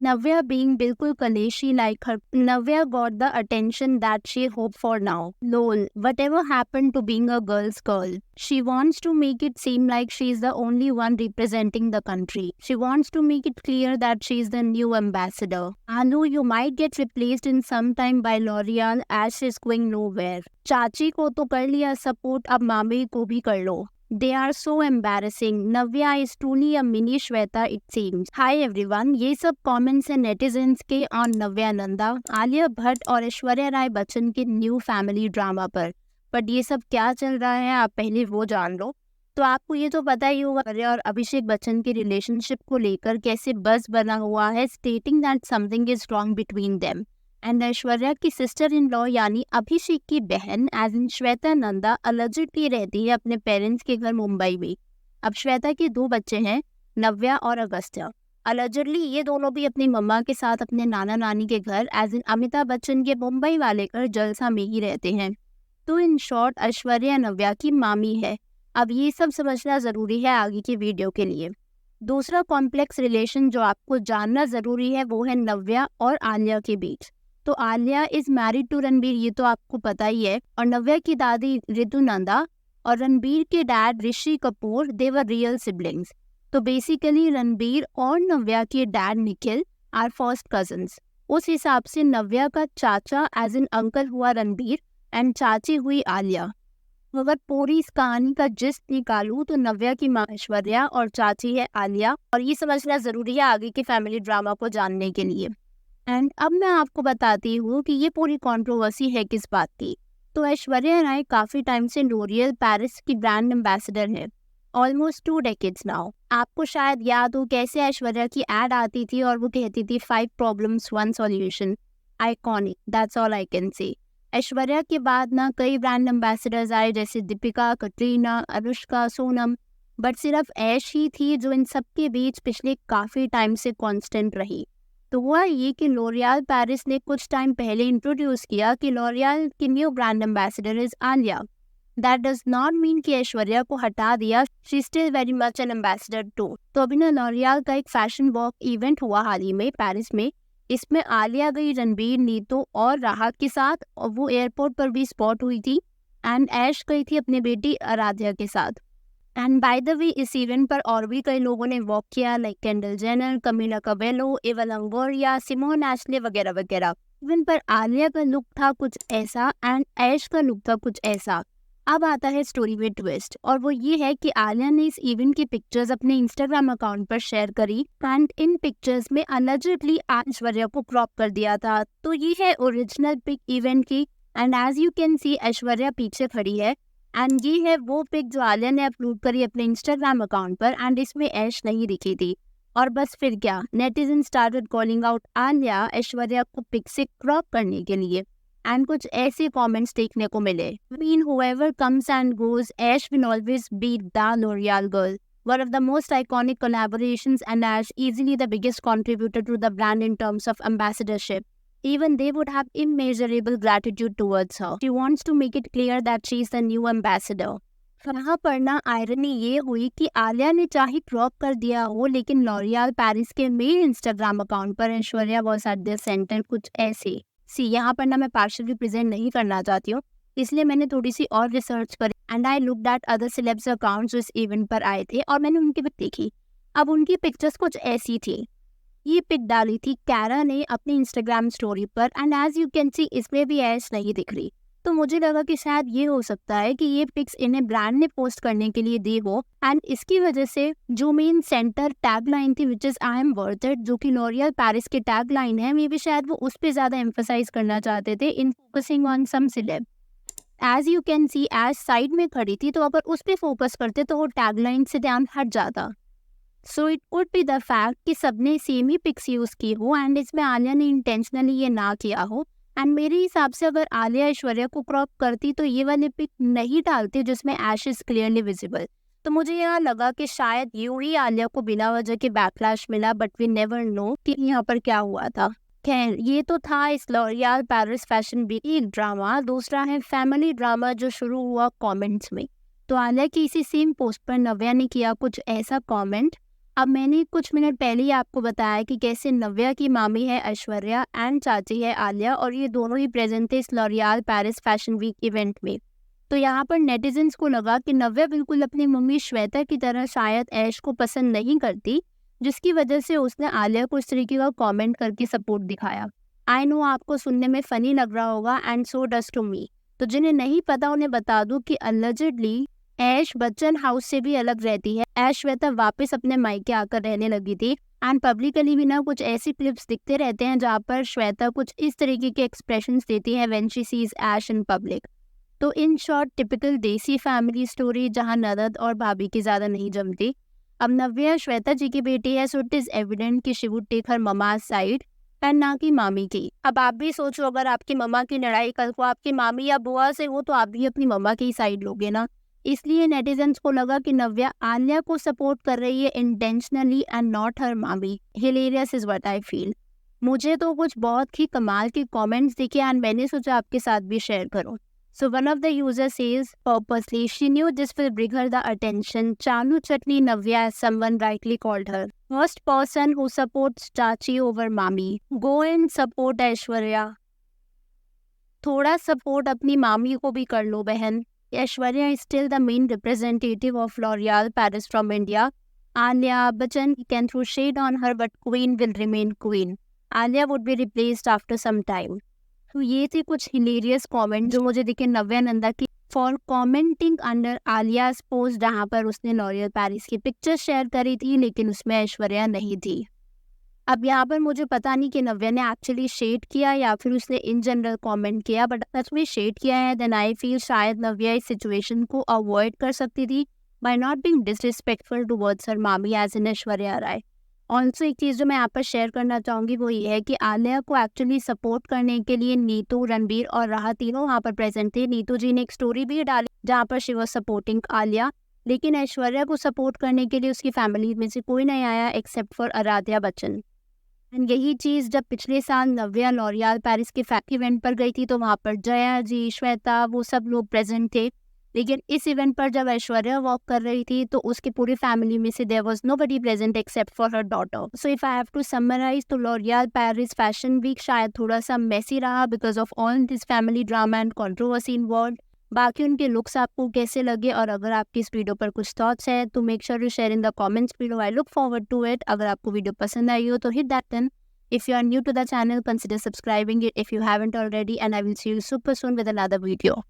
Navya being bilkul Kaleshi like her. Navya got the attention that she hoped for now. Lol, whatever happened to being a girl's girl? She wants to make it seem like she is the only one representing the country. She wants to make it clear that she is the new ambassador. Anu, you might get replaced in some time by L'Oreal as she is going nowhere. चाची को तो कर लिया support, अब मामी को भी कर लो. They are so embarrassing. Navya is truly a mini Shweta it seems. Hi everyone, ये सब comments हैं netizens के on नव्या नंदा, आलिया भट्ट और ऐश्वर्या राय बच्चन के न्यू फैमिली ड्रामा पर. बट ये सब क्या चल रहा है आप पहले वो जान लो. तो आपको ये तो पता ही होगा आलिया और अभिषेक बच्चन की रिलेशनशिप को लेकर कैसे बज़ बना हुआ है, stating that something is wrong between them. And Aishwarya की सिस्टर इन लॉ यानी अभिषेक की बहन as in Shweta Nanda allegedly रहती है अपने पेरेंट्स के घर मुंबई में. अब श्वेता के 2 बच्चे हैं, नव्या और अगस्त्या. अलेजिडली ये दोनों भी अपनी मम्मा के साथ अपने नाना नानी के घर एज इन अमिताभ बच्चन के मुंबई वाले घर जलसा में ही रहते हैं. तो इन शॉर्ट ऐश्वर्या नव्या की मामी है. अब ये सब समझना ज़रूरी है आगे की वीडियो के लिए. दूसरा कॉम्प्लेक्स रिलेशन जो आपको जानना ज़रूरी है वो है नव्या और आलिया के बीच. तो Alia is married to Ranbir, ये तो आपको पता ही है. और नव्या की दादी ऋतु नंदा और रणबीर के dad Rishi Kapoor they were real siblings. तो बेसिकली रणबीर और नव्या के dad Nikhil are first cousins. उस हिसाब से नव्या का चाचा एज इन अंकल हुआ रणबीर एंड चाची हुई आलिया. अगर पूरी इस कहानी का जिस्ट निकालूं तो नव्या की माँ ऐश्वर्या और चाची है आलिया. और ये समझना जरूरी है आगे के फैमिली ड्रामा को जानने के लिए. एंड अब मैं आपको बताती हूँ कि ये पूरी कंट्रोवर्सी है किस बात की. तो ऐश्वर्या राय काफ़ी टाइम से लॉरियल पेरिस की ब्रांड एम्बेसडर है, ऑलमोस्ट 2 डेकेड्स नाउ. आपको शायद याद हो कैसे ऐश्वर्या की एड आती थी और वो कहती थी 5 problems 1 solution. Iconic, that's all I can say. Aishwarya के बाद ना कई ब्रांड एम्बेसडर्स आए जैसे दीपिका, कटरीना, अनुष्का, सोनम. बट सिर्फ ऐश ही थी जो इन सब के बीच पिछले काफ़ी टाइम से कॉन्स्टेंट रही. तो हुआ ये कि लॉरियल पेरिस ने कुछ टाइम पहले इंट्रोड्यूस किया कि लॉरियल की new brand ambassador is Alia. That does not mean कि ऐश्वर्या को हटा दिया, she still very much an ambassador too. तो अभी ना लॉरियल का एक फैशन वॉक इवेंट हुआ हाल ही में पेरिस में. इसमें आलिया गई रणबीर, नीतू और राहत के साथ और वो एयरपोर्ट पर भी स्पॉट हुई थी. एंड ऐश गई थी अपनी बेटी आराध्या के साथ. एंड बाय द वे इस इवेंट पर और भी कई लोगों ने वॉक किया लाइक केंडल जेनर, कमीला कबेलो, एवा लोंगोरिया, सिमोन एशले वगैरह वगैरह. इवेंट पर आलिया का लुक था कुछ ऐसा एंड ऐश का लुक था कुछ ऐसा. अब आता है स्टोरी में ट्विस्ट और वो ये है कि आलिया ने इस इवेंट की पिक्चर्स अपने इंस्टाग्राम अकाउंट पर शेयर करी एंड इन पिक्चर्स में अलेजिडली ऐश्वर्या को क्रॉप कर दिया था. तो ये है ओरिजिनल पिक इवेंट की. And as you can see Aishwarya पीछे खड़ी है एंड ये है वो पिक जो आलिया ने अपलोड करी अपने इंस्टाग्राम अकाउंट पर एंड इसमें ऐश नहीं दिखी थी. और बस फिर क्या, netizen started calling out Alia Aishwarya को पिक से क्रॉप करने के लिए. एंड कुछ ऐसे कमेंट्स देखने को मिले. Mean whoever comes and goes, Ash will always be the L'Oreal girl. One of the most iconic collaborations and Ash easily the biggest contributor to the brand in terms of ambassadorship. Even they would have immeasurable gratitude towards her. She wants to make it clear that she is the new ambassador. यहाँ पर ना irony ये हुई कि आलिया ने चाहे crop कर दिया हो लेकिन लॉरियल पेरिस के मेन इंस्टाग्राम अकाउंट पर Aishwarya was at the centre. कुछ ऐसे यहाँ पर ना मैं पार्शियली प्रेजेंट नहीं करना चाहती हूँ, इसलिए मैंने थोड़ी सी और रिसर्च करी and I looked at other celebs accounts जो इस इवेंट पर आए थे और मैंने उनकी पिक देखी. अब उनकी पिक्चर्स कुछ ऐसी थी. ये पिक डाली थी कैरा ने अपनी इंस्टाग्राम स्टोरी पर and as you can see इसमें भी ऐश नहीं दिख रही. तो मुझे लगा कि शायद ये हो सकता है कि ये पिक्स इन्हें ब्रांड ने पोस्ट करने के लिए दी हो एंड इसकी वजह से जो मेन सेंटर टैग लाइन थी which is I am worth it, जो कि लॉरियल पेरिस की टैग लाइन है, मे भी शायद वो उस पर ज़्यादा एम्फोसाइज करना चाहते थे in focusing on some syllabus. As you can see as side में खड़ी थी तो अगर उस पर फोकस करते तो वो टैग लाइन से ध्यान हट जाता. So it could be the fact कि सबने सेम ही पिक्स यूज़ की हो एंड इसमें आलिया ने इंटेंशनली ये ना किया हो. एंड मेरे हिसाब से अगर आलिया ऐश्वर्या को क्रॉप करती तो ये वाली पिक नहीं डालती जिसमें ऐश इज क्लियरली विजिबल. तो मुझे यहाँ लगा कि शायद यूं ही आलिया को बिना वजह के बैकलैश मिला, बट वी नेवर नो कि यहाँ पर क्या हुआ था. खैर ये तो था इस लॉरियल पेरिस फैशन वीक एक ड्रामा. दूसरा है फैमिली ड्रामा जो शुरू हुआ कमेंट्स में. तो आलिया की इसी सेम पोस्ट पर नव्या ने किया कुछ ऐसा कमेंट अब मैंने कुछ मिनट पहले ही आपको बताया कि कैसे नव्या की मामी है ऐश्वर्या एंड चाची है आलिया, और ये दोनों ही प्रेजेंट थे इस L'Oreal Paris fashion week event में। तो यहाँ पर नेटिजन्स को लगा कि नव्या बिल्कुल अपनी मम्मी श्वेता की तरह शायद ऐश को पसंद नहीं करती, जिसकी वजह से उसने आलिया को इस तरीके का कमेंट करके सपोर्ट दिखाया। आई नो आपको सुनने में फनी लग रहा होगा and so does to me. तो जिन्हें नहीं पता उन्हें बता दूं कि अलिजेडली ऐश बच्चन हाउस से भी अलग रहती है। ऐश श्वेता वापस अपने मायके आकर रहने लगी थी एंड पब्लिकली भी ना कुछ ऐसी क्लिप्स दिखते रहते हैं जहाँ पर श्वेता कुछ इस तरीके के एक्सप्रेशंस देती है when she sees Aish in public. तो in short typical desi family story जहाँ ननद और भाभी की ज़्यादा नहीं जमती। अब नव्या श्वेता जी की बेटी है, सो इट इज़ एविडेंट कि she would take her mama's side and ना कि मामी की। अब आप भी सोचो, अगर आपकी मम्मा की लड़ाई कल को आपकी मामी या बुआ से हो तो आप भी अपनी मम्मा की साइड लोगे ना। इसलिए नेटिजन्स को लगा कि नव्या आलिया को सपोर्ट कर रही है इंटेंशनली एंड नॉट हर मामी। Hilarious is what I feel. मुझे तो कुछ बहुत ही कमाल के कमेंट्स दिखे एंड मैंने सोचा आपके साथ भी शेयर करूं। So one of the users says purposely, she knew this will bring her the attention. Chalu Chutney Navya, as someone rightly called her. First person who supports Chachi over Mami. Go and support Aishwarya. थोड़ा support अपनी मामी को भी कर लो बहन। Aishwarya is still the main representative of L'Oreal Paris from India. Alia Bachchan can throw shade on her, but Queen will remain Queen. Alia would be replaced after some time. तो ये थे कुछ हिलेरियस कमेंट जो मुझे दिखे नव्या नंदा की for commenting under Alia's post, जहाँ पर उसने लॉरियल पेरिस की पिक्चर शेयर करी थी लेकिन उसमें ऐश्वर्या नहीं थी। अब यहाँ पर मुझे पता नहीं कि नव्या ने एक्चुअली शेड किया या फिर उसने इन जनरल कमेंट किया, बट सच में शेड किया है देन आई फील शायद नव्या इस सिचुएशन को अवॉइड कर सकती थी by not being disrespectful towards her मामी as in Aishwarya Rai. Also एक चीज़ जो मैं यहाँ पर शेयर करना चाहूँगी वो ये है कि आलिया को एक्चुअली सपोर्ट करने के लिए नीतू, रणबीर और राहा तीनों वहाँ पर प्रेजेंट थे। नीतू जी ने एक स्टोरी भी डाली जहाँ पर शी वॉज सपोर्टिंग आलिया, लेकिन ऐश्वर्या को सपोर्ट करने के लिए उसकी फैमिली में से कोई नहीं आया except for Aaradhya Bachchan. And यही चीज़ जब पिछले साल नव्या लॉरियल पेरिस के फैक्ट इवेंट पर गई थी तो वहाँ पर जया जी, श्वेता, वो सब लोग प्रेजेंट थे, लेकिन इस इवेंट पर जब ऐश्वर्या वॉक कर रही थी तो उसकी पूरी फैमिली में से there was nobody present except for her daughter. So if I have to summarize तो लॉरियल पेरिस फैशन वीक शायद थोड़ा सा मेसी रहा because of all this family drama and controversy involve. बाकी उनके लुक्स आपको कैसे लगे, और अगर आपकी इस वीडियो पर कुछ थॉट्स है तो make sure to share in the comments below. I look forward to it. अगर आपको वीडियो पसंद आई हो तो hit that button. If you are new to the channel, consider subscribing it if you haven't already, and I will see you super soon with another video.